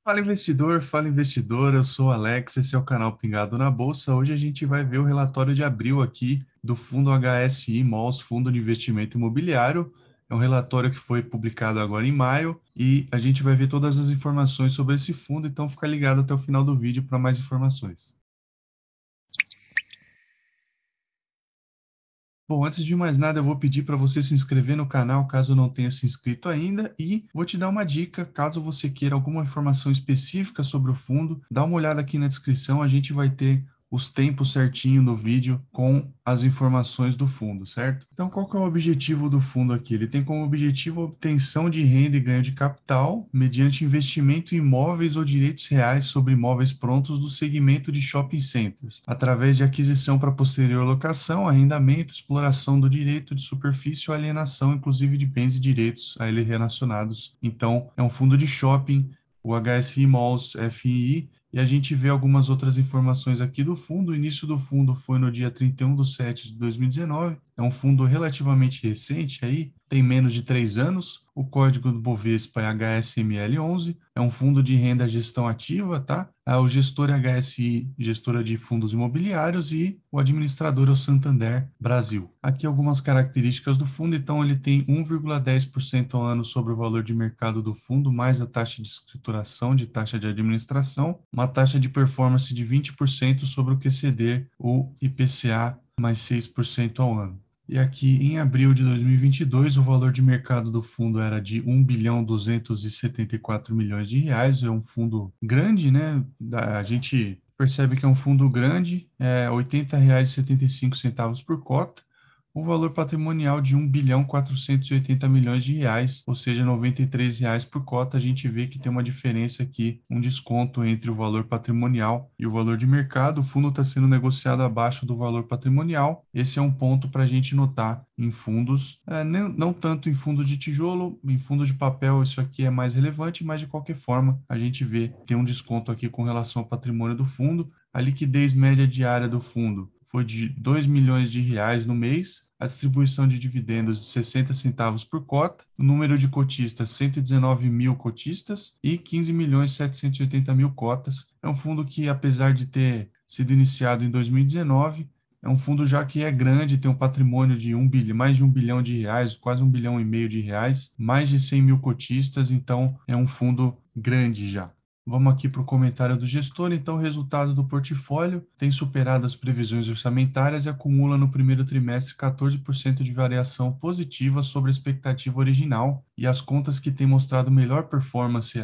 Fala investidor, eu sou o Alex, esse é o canal Pingado na Bolsa. Hoje a gente vai ver o relatório de abril aqui do fundo HSI Malls, Fundo de Investimento Imobiliário. É um relatório que foi publicado agora em maio e a gente vai ver todas as informações sobre esse fundo, então fica ligado até o final do vídeo para mais informações. Bom, antes de mais nada, eu vou pedir para você se inscrever no canal caso não tenha se inscrito ainda e vou te dar uma dica, caso você queira alguma informação específica sobre o fundo, dá uma olhada aqui na descrição, a gente vai ter os tempos certinho no vídeo com as informações do fundo, certo? Então, qual que é o objetivo do fundo aqui? Ele tem como objetivo a obtenção de renda e ganho de capital mediante investimento em imóveis ou direitos reais sobre imóveis prontos do segmento de shopping centers, através de aquisição para posterior locação, arrendamento, exploração do direito de superfície ou alienação, inclusive de bens e direitos a ele relacionados. Então, é um fundo de shopping, o HSI Malls FI, e a gente vê algumas outras informações aqui do fundo. O início do fundo foi no dia 31/7/2019. É um fundo relativamente recente, aí tem menos de 3 anos. O código do Bovespa é HSML11. É um fundo de renda gestão ativa, tá? O gestor é HSI, gestora de fundos imobiliários, e o administrador é o Santander Brasil. Aqui algumas características do fundo. Então, ele tem 1,10% ao ano sobre o valor de mercado do fundo, mais a taxa de escrituração, de taxa de administração, uma taxa de performance de 20% sobre o que exceder o IPCA mais 6% ao ano. E aqui, em abril de 2022, o valor de mercado do fundo era de 1.274 milhões de reais. É um fundo grande, né? A gente percebe que é um fundo grande, é R$ 80,75 por cota. O valor patrimonial de 1.480 milhões de reais, ou seja, R$ 93 por cota. A gente vê que tem uma diferença aqui, um desconto entre o valor patrimonial e o valor de mercado. O fundo está sendo negociado abaixo do valor patrimonial. Esse é um ponto para a gente notar em fundos, não tanto em fundos de tijolo, em fundos de papel isso aqui é mais relevante, mas de qualquer forma a gente vê tem um desconto aqui com relação ao patrimônio do fundo. A liquidez média diária do fundo foi de R$ 2 milhões no mês, a distribuição de dividendos de 60 centavos por cota, o número de cotistas, 119 mil cotistas e 15.780.000 cotas. É um fundo que, apesar de ter sido iniciado em 2019, é um fundo já que é grande, tem um patrimônio de mais de 1 bilhão de reais, quase 1,5 bilhão de reais, mais de 100 mil cotistas, então é um fundo grande já. Vamos aqui para o comentário do gestor. Então, o resultado do portfólio tem superado as previsões orçamentárias e acumula no primeiro trimestre 14% de variação positiva sobre a expectativa original. E as contas que têm mostrado melhor performance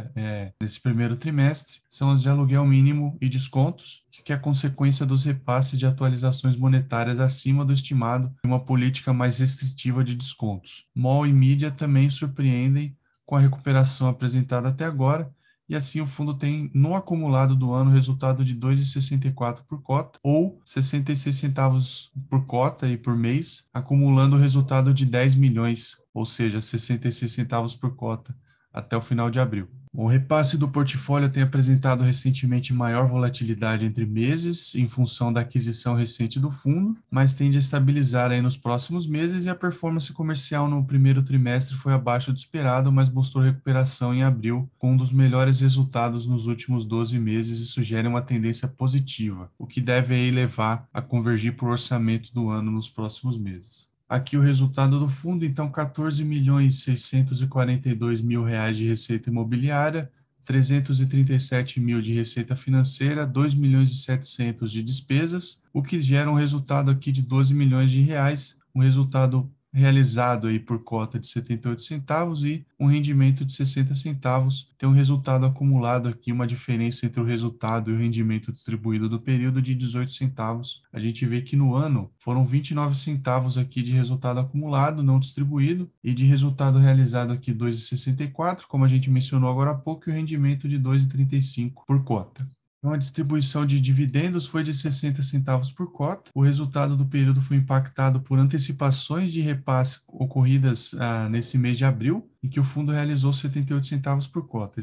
nesse primeiro trimestre são as de aluguel mínimo e descontos, que é consequência dos repasses de atualizações monetárias acima do estimado e uma política mais restritiva de descontos. Mall e mídia também surpreendem com a recuperação apresentada até agora, e assim o fundo tem, no acumulado do ano, resultado de R$ 2,64 por cota, ou 66 centavos por cota e por mês, acumulando o resultado de 10 milhões, ou seja, 66 centavos por cota, até o final de abril. O repasse do portfólio tem apresentado recentemente maior volatilidade entre meses, em função da aquisição recente do fundo, mas tende a estabilizar aí nos próximos meses, e a performance comercial no primeiro trimestre foi abaixo do esperado, mas mostrou recuperação em abril, com um dos melhores resultados nos últimos 12 meses, e sugere uma tendência positiva, o que deve aí levar a convergir para o orçamento do ano nos próximos meses. Aqui o resultado do fundo, então, 14.642.000 reais de receita imobiliária, 337 mil de receita financeira, 2.700.000 de despesas, o que gera um resultado aqui de 12 milhões de reais, um resultado realizado aí por cota de 78 centavos e um rendimento de 60 centavos. Tem um resultado acumulado aqui, uma diferença entre o resultado e o rendimento distribuído do período de 18 centavos. A gente vê que no ano foram 29 centavos aqui de resultado acumulado, não distribuído, e de resultado realizado aqui 2,64, como a gente mencionou agora há pouco, e o rendimento de 2,35 por cota. Então, a distribuição de dividendos foi de 60 centavos por cota. O resultado do período foi impactado por antecipações de repasse ocorridas nesse mês de abril, em que o fundo realizou 78 centavos por cota.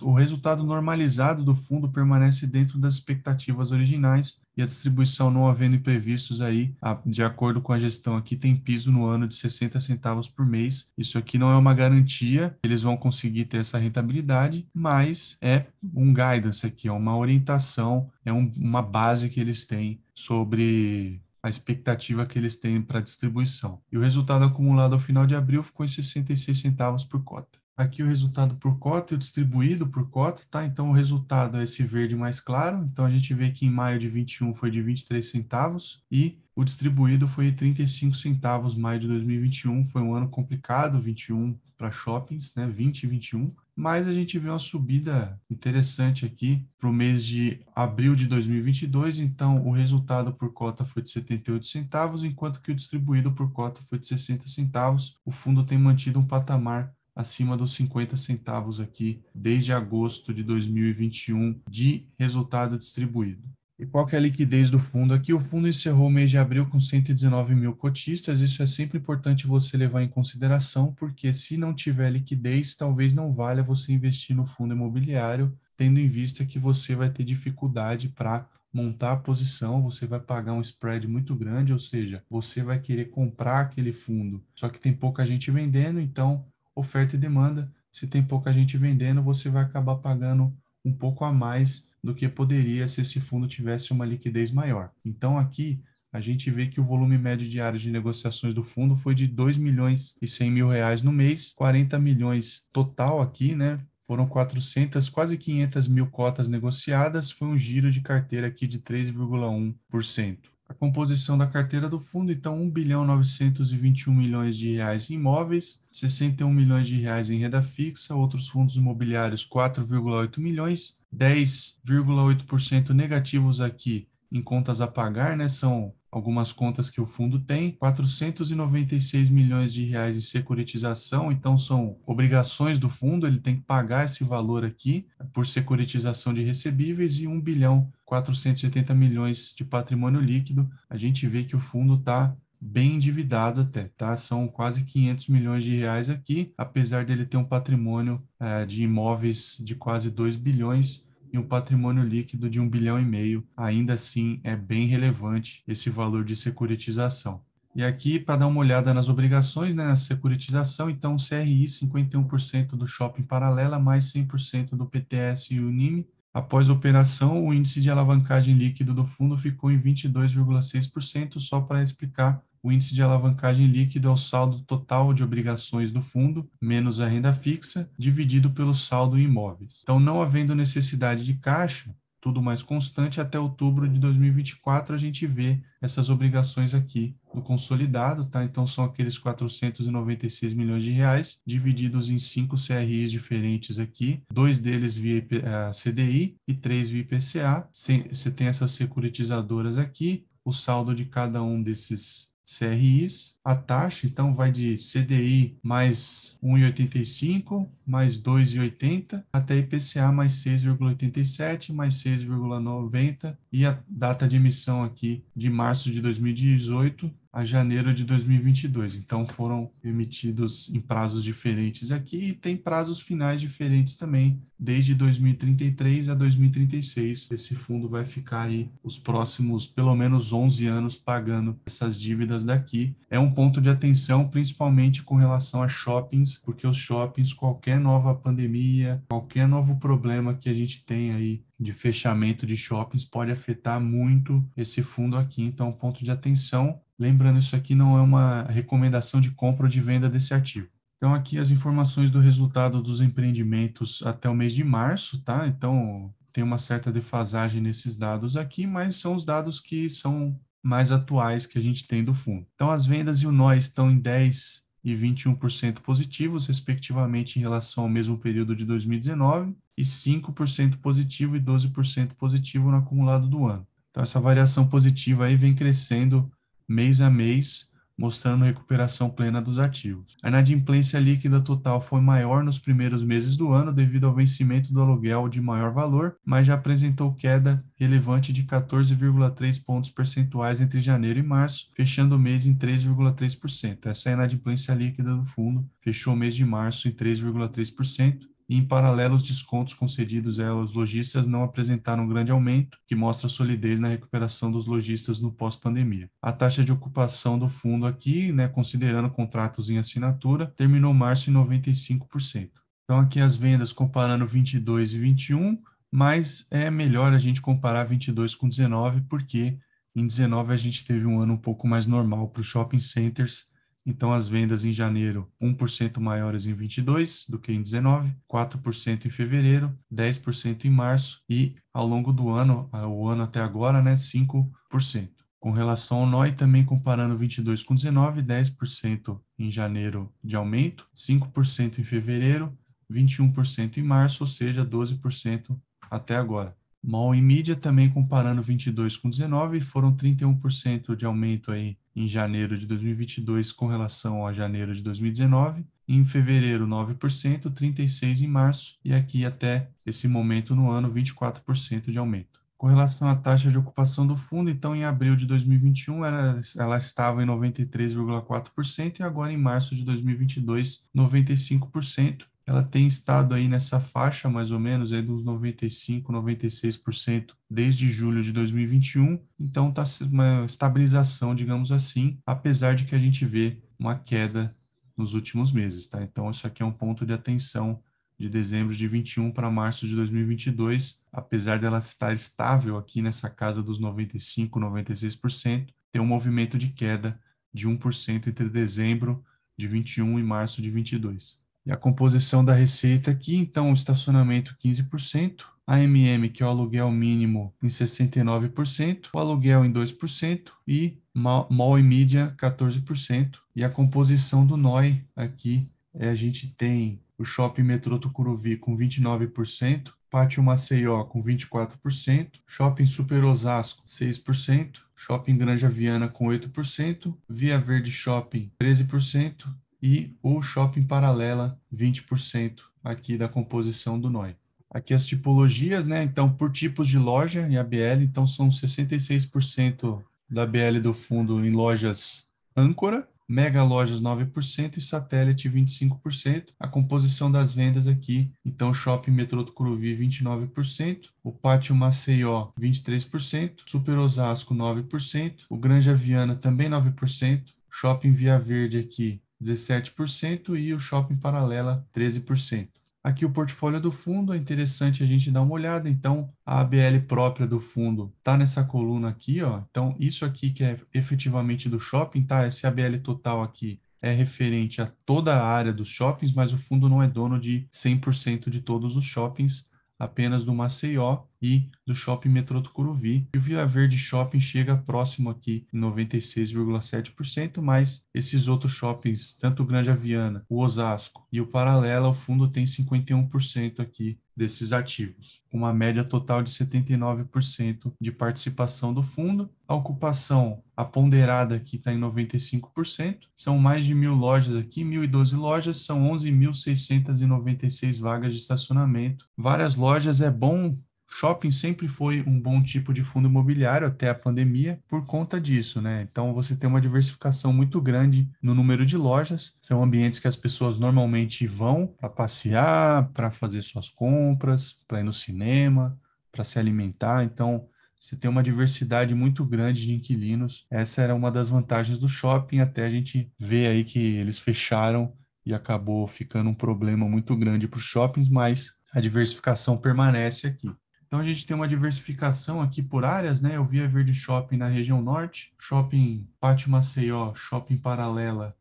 O resultado normalizado do fundo permanece dentro das expectativas originais e a distribuição não havendo imprevistos aí, de acordo com a gestão aqui, tem piso no ano de 60 centavos por mês. Isso aqui não é uma garantia, eles vão conseguir ter essa rentabilidade, mas é um guidance aqui, é uma orientação, é uma base que eles têm sobre a expectativa que eles têm para distribuição. E o resultado acumulado ao final de abril ficou em 66 centavos por cota. Aqui o resultado por cota e o distribuído por cota, tá? Então o resultado é esse verde mais claro. Então a gente vê que em maio de 21 foi de 23 centavos e o distribuído foi 35 centavos. Maio de 2021 foi um ano complicado, 21 para shoppings, né? 20 e 21. Mas a gente vê uma subida interessante aqui para o mês de abril de 2022. Então, o resultado por cota foi de 78 centavos, enquanto que o distribuído por cota foi de 60 centavos. O fundo tem mantido um patamar acima dos 50 centavos aqui desde agosto de 2021 de resultado distribuído. E qual que é a liquidez do fundo aqui? O fundo encerrou o mês de abril com 119 mil cotistas. Isso é sempre importante você levar em consideração, porque se não tiver liquidez, talvez não valha você investir no fundo imobiliário, tendo em vista que você vai ter dificuldade para montar a posição, você vai pagar um spread muito grande, ou seja, você vai querer comprar aquele fundo, só que tem pouca gente vendendo, então oferta e demanda. Se tem pouca gente vendendo, você vai acabar pagando um pouco a mais do que poderia se esse fundo tivesse uma liquidez maior. Então, aqui, a gente vê que o volume médio diário de negociações do fundo foi de 2 milhões e 100 mil reais no mês, 40 milhões total aqui, né? Foram 400, quase 500 mil cotas negociadas, foi um giro de carteira aqui de 3,1%. A composição da carteira do fundo, então, 1 bilhão 921 milhões de reais em imóveis, 61 milhões de reais em renda fixa, outros fundos imobiliários 4,8 milhões, 10,8% negativos aqui em contas a pagar, né? São algumas contas que o fundo tem, 496 milhões de reais em securitização, então são obrigações do fundo, ele tem que pagar esse valor aqui por securitização de recebíveis e 1 bilhão 480 milhões de patrimônio líquido. A gente vê que o fundo está bem endividado até, tá? São quase 500 milhões de reais aqui, apesar dele ter um patrimônio de imóveis de quase 2 bilhões, e um patrimônio líquido de 1,5 bilhão, ainda assim é bem relevante esse valor de securitização. E aqui, para dar uma olhada nas obrigações, né, na securitização, então, o CRI, 51% do Shopping Paralela, mais 100% do PTS e Unime. Após a operação, o índice de alavancagem líquido do fundo ficou em 22,6%, só para explicar. O índice de alavancagem líquido é o saldo total de obrigações do fundo, menos a renda fixa, dividido pelo saldo em imóveis. Então, não havendo necessidade de caixa, tudo mais constante, até outubro de 2024, a gente vê essas obrigações aqui do consolidado, tá? Então, são aqueles 496 milhões de reais, divididos em 5 CRIs diferentes aqui, 2 deles via CDI e 3 via IPCA. Você tem essas securitizadoras aqui, o saldo de cada um desses CRIs, a taxa, então, vai de CDI mais 1,85, mais 2,80, até IPCA mais 6,87, mais 6,90, e a data de emissão aqui de março de 2018 a janeiro de 2022. Então, foram emitidos em prazos diferentes aqui e tem prazos finais diferentes também, desde 2033 a 2036. Esse fundo vai ficar aí os próximos, pelo menos 11 anos, pagando essas dívidas daqui. É um ponto de atenção, principalmente com relação a shoppings, porque os shoppings, qualquer nova pandemia, qualquer novo problema que a gente tem aí de fechamento de shoppings pode afetar muito esse fundo aqui. Então, ponto de atenção. Lembrando, isso aqui não é uma recomendação de compra ou de venda desse ativo. Então, aqui as informações do resultado dos empreendimentos até o mês de março, tá? Então, tem uma certa defasagem nesses dados aqui, mas são os dados que são mais atuais que a gente tem do fundo. Então, as vendas e o NOI estão em 10% e 21% positivos, respectivamente, em relação ao mesmo período de 2019, e 5% positivo e 12% positivo no acumulado do ano. Então, essa variação positiva aí vem crescendo mês a mês, mostrando recuperação plena dos ativos. A inadimplência líquida total foi maior nos primeiros meses do ano devido ao vencimento do aluguel de maior valor, mas já apresentou queda relevante de 14,3 pontos percentuais entre janeiro e março, fechando o mês em 3,3%. Essa é a inadimplência líquida do fundo, fechou o mês de março em 3,3%. E, em paralelo, os descontos concedidos aos lojistas não apresentaram um grande aumento, que mostra solidez na recuperação dos lojistas no pós-pandemia. A taxa de ocupação do fundo aqui, né, considerando contratos em assinatura, terminou março em 95%. Então, aqui as vendas comparando 22 e 21, mas é melhor a gente comparar 22 com 19, porque em 19 a gente teve um ano um pouco mais normal para os shopping centers. Então, as vendas em janeiro, 1% maiores em 22 do que em 19, 4% em fevereiro, 10% em março e, ao longo do ano, o ano até agora, né, 5%. Com relação ao NOI, também comparando 22 com 19, 10% em janeiro de aumento, 5% em fevereiro, 21% em março, ou seja, 12% até agora. Mall e mídia também comparando 22 com 19, foram 31% de aumento aí em janeiro de 2022 com relação a janeiro de 2019. Em fevereiro, 9%, 36% em março e aqui até esse momento no ano, 24% de aumento. Com relação à taxa de ocupação do fundo, então em abril de 2021 ela estava em 93,4% e agora em março de 2022, 95%. Ela tem estado aí nessa faixa, mais ou menos, aí dos 95%, 96% desde julho de 2021. Então, está uma estabilização, digamos assim, apesar de que a gente vê uma queda nos últimos meses, tá? Então, isso aqui é um ponto de atenção de dezembro de 21 para março de 2022, apesar dela estar estável aqui nessa casa dos 95%, 96%, tem um movimento de queda de 1% entre dezembro de 21 e março de 22. E a composição da receita aqui, então, o estacionamento 15%, a MM, que é o aluguel mínimo, em 69%, o aluguel em 2% e mall e mídia 14%. E a composição do NOI aqui, a gente tem o Shopping Metrô Tucuruvi com 29%, Pátio Maceió com 24%, Shopping Super Osasco 6%, Shopping Granja Viana com 8%, Via Verde Shopping 13%, e o Shopping Paralela, 20% aqui da composição do NOI. Aqui as tipologias, né? Então, por tipos de loja e ABL, então são 66% da BL do fundo em lojas âncora, mega lojas 9% e satélite 25%. A composição das vendas aqui, então Shopping Metrô Tucuruvi 29%, o Pátio Maceió 23%, Super Osasco 9%, o Granja Viana também 9%, Shopping Via Verde aqui 17% e o Shopping Paralela 13%. Aqui o portfólio do fundo, é interessante a gente dar uma olhada. Então, a ABL própria do fundo está nessa coluna aqui, ó. Então, isso aqui que é efetivamente do shopping, tá? Esse ABL total aqui é referente a toda a área dos shoppings, mas o fundo não é dono de 100% de todos os shoppings, apenas do Maceió e do Shopping Metrô Tucuruvi. E o Vila Verde Shopping chega próximo aqui em 96,7%, mas esses outros shoppings, tanto o Granja Viana, o Osasco e o Paralela, o fundo tem 51% aqui desses ativos, com uma média total de 79% de participação do fundo. A ocupação, a ponderada aqui está em 95%, são mais de 1.000 lojas aqui, 1.012 lojas, são 11.696 vagas de estacionamento. Várias lojas é bom. Shopping sempre foi um bom tipo de fundo imobiliário até a pandemia por conta disso, né? Então você tem uma diversificação muito grande no número de lojas. São ambientes que as pessoas normalmente vão para passear, para fazer suas compras, para ir no cinema, para se alimentar. Então você tem uma diversidade muito grande de inquilinos. Essa era uma das vantagens do shopping, até a gente ver aí que eles fecharam e acabou ficando um problema muito grande para os shoppings, mas a diversificação permanece aqui. Então, a gente tem uma diversificação aqui por áreas, né? Eu vi a Verde Shopping na região norte, Shopping Pátio Maceió, Shopping Paralela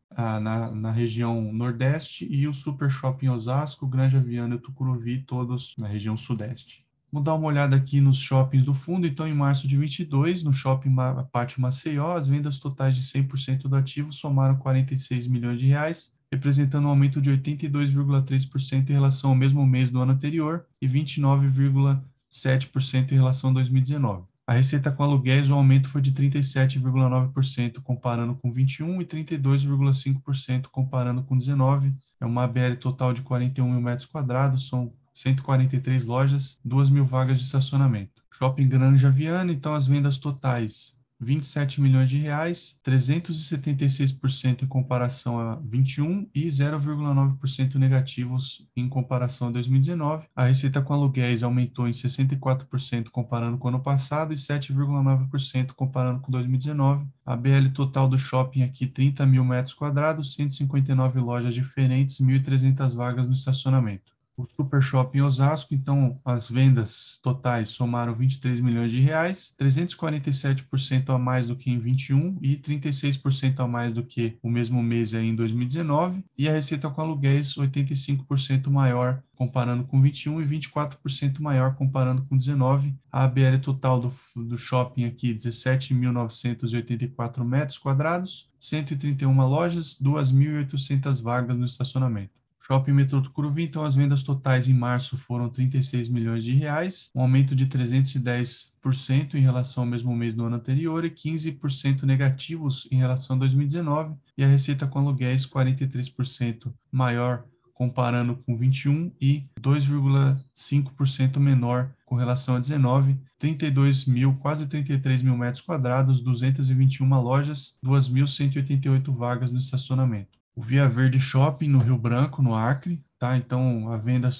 na região nordeste e o Super Shopping Osasco, Granja Viana e Tucuruvi, todos na região sudeste. Vamos dar uma olhada aqui nos shoppings do fundo. Então, em março de 22, no Shopping Pátio Maceió, as vendas totais de 100% do ativo somaram 46 milhões de reais, representando um aumento de 82,3% em relação ao mesmo mês do ano anterior e 29,7% em relação a 2019. A receita com aluguéis, o aumento foi de 37,9% comparando com 21 e 32,5% comparando com 19. É uma ABL total de 41 mil metros quadrados, são 143 lojas, 2 mil vagas de estacionamento. Shopping Granja Viana, então as vendas totais 27 milhões de reais, 376% em comparação a 21 e 0,9% negativos em comparação a 2019. A receita com aluguéis aumentou em 64% comparando com o ano passado e 7,9% comparando com 2019. A BL total do shopping aqui, 30 mil metros quadrados, 159 lojas diferentes, 1.300 vagas no estacionamento. O Super Shopping Osasco, então, as vendas totais somaram 23 milhões de reais, 347% a mais do que em 21 e 36% a mais do que o mesmo mês aí em 2019, e a receita com aluguéis 85% maior comparando com 21 e 24% maior comparando com 19. A ABL total do shopping aqui, 17.984 metros quadrados, 131 lojas, 2.800 vagas no estacionamento. Shopping Metrô Tucuruvi, então as vendas totais em março foram 36 milhões de reais, um aumento de 310% em relação ao mesmo mês do ano anterior e 15% negativos em relação a 2019, e a receita com aluguéis 43% maior comparando com 21 e 2,5% menor com relação a 19, 32 mil, quase 33 mil metros quadrados, 221 lojas, 2.188 vagas no estacionamento. O Via Verde Shopping no Rio Branco, no Acre, tá? Então,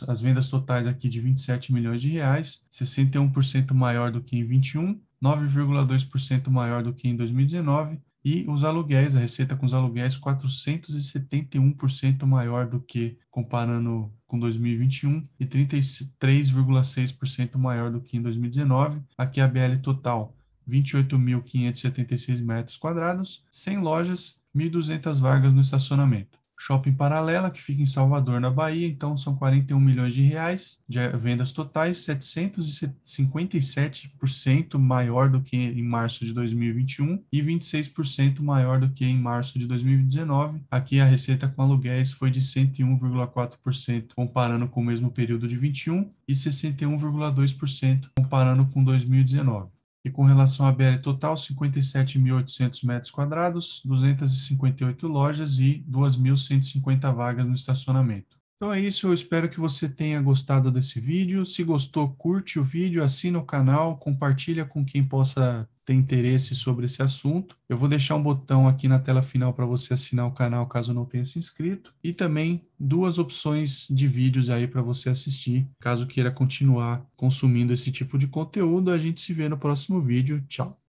as vendas totais aqui de 27 milhões de reais, 61% maior do que em 21, 9,2% maior do que em 2019, e os aluguéis, a receita com os aluguéis 471% maior do que comparando com 2021 e 33,6% maior do que em 2019. Aqui a BL total 28.576 metros quadrados, 100 lojas, 1.200 vagas no estacionamento. Shopping Paralela, que fica em Salvador, na Bahia, então são 41 milhões de reais de vendas totais, 757% maior do que em março de 2021 e 26% maior do que em março de 2019. Aqui a receita com aluguéis foi de 101,4% comparando com o mesmo período de 21 e 61,2% comparando com 2019. E com relação à BL total, 57.800 metros quadrados, 258 lojas e 2.150 vagas no estacionamento. Então é isso, eu espero que você tenha gostado desse vídeo. Se gostou, curte o vídeo, assina o canal, compartilha com quem possa ter interesse sobre esse assunto. Eu vou deixar um botão aqui na tela final para você assinar o canal caso não tenha se inscrito, e também duas opções de vídeos aí para você assistir, caso queira continuar consumindo esse tipo de conteúdo. A gente se vê no próximo vídeo. Tchau!